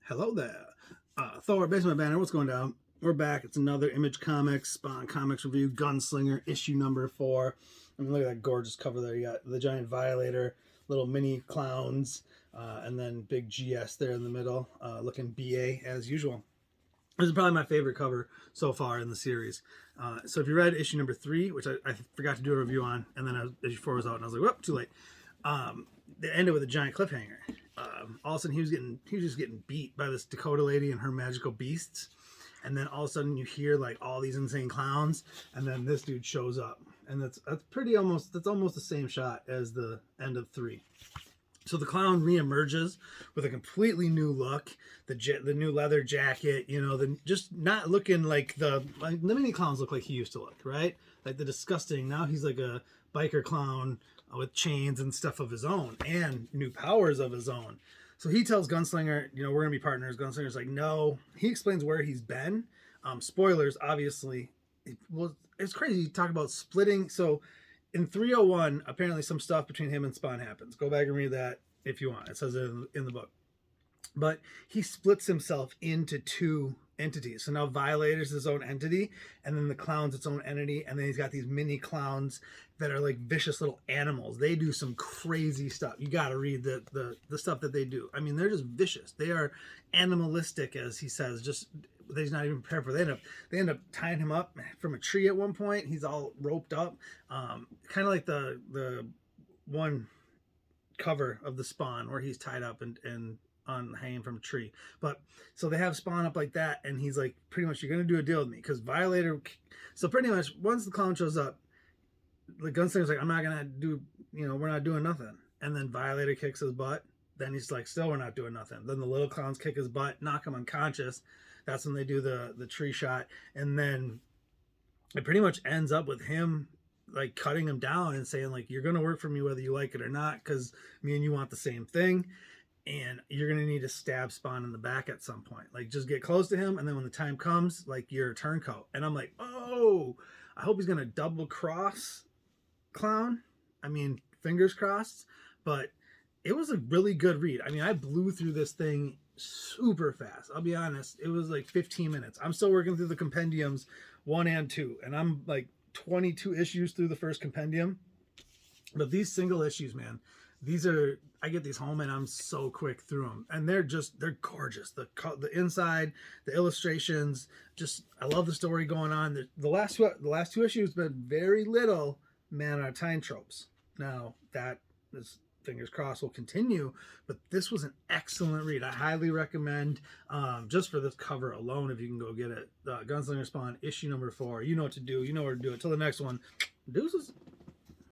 Hello there. Thor, Basement Banner, what's going down? We're back. It's another Image Comics Spawn Comics Review Gunslinger issue number 4. I mean, look at that gorgeous cover there. You got the giant Violator, little mini clowns, and then big GS there in the middle, looking BA as usual. This is probably my favorite cover so far in the series. So if you read issue number 3, which I forgot to do a review on, and then issue 4 was out, and I was like, whoop, too late. They ended with a giant cliffhanger. All of a sudden, he was just getting beat by this Dakota lady and her magical beasts, and then all of a sudden you hear like all these insane clowns, and then this dude shows up, and that's almost the same shot as the end of 3. So the clown reemerges with a completely new look, the new leather jacket, just not looking like the mini clowns look like he used to look, right? Like the disgusting. Now he's like a biker clown with chains and stuff of his own and new powers of his own. So he tells Gunslinger, we're gonna be partners. Gunslinger's like, no. He explains where he's been. Spoilers, obviously. It's crazy. You talk about splitting. So in 301, apparently some stuff between him and Spawn happens. Go back and read that if you want. It says it in the book. But he splits himself into 2 entities. So now Violator's his own entity, and then the clown's its own entity, and then he's got these mini clowns that are like vicious little animals. They do some crazy stuff. You got to read the stuff that they do. I mean, they're just vicious. They are animalistic, as he says. Just he's not even prepared for. They end up tying him up from a tree at one point. He's all roped up, kind of like the one cover of the Spawn where he's tied up and on hanging from a tree. But so they have Spawn up like that, and he's like, pretty much, you're gonna do a deal with me, because Violator. So pretty much once the clown shows up, the Gunslinger's like, I'm not gonna do, we're not doing nothing. And then Violator kicks his butt. Then he's like, still we're not doing nothing. Then the little clowns kick his butt, knock him unconscious. That's when they do the tree shot, and then it pretty much ends up with him like cutting him down and saying like, you're gonna work for me whether you like it or not, because me and you want the same thing. And you're going to need to stab Spawn in the back at some point. Like, just get close to him, and then when the time comes, like, you're a turncoat. And I'm like, oh, I hope he's going to double cross Clown. I mean, fingers crossed. But it was a really good read. I mean, I blew through this thing super fast. I'll be honest. It was like 15 minutes. I'm still working through the compendiums 1 and 2. And I'm like 22 issues through the first compendium. But these single issues, man, I get these home and I'm so quick through them, and they're gorgeous. The inside, the illustrations, I love the story going on. The last 2 issues been very little man out of time tropes. Now that is, fingers crossed, will continue, but this was an excellent read. I highly recommend, just for this cover alone, if you can go get it. Gunslinger Spawn issue number 4. You know what to do. You know where to do it. Till the next one. Deuces.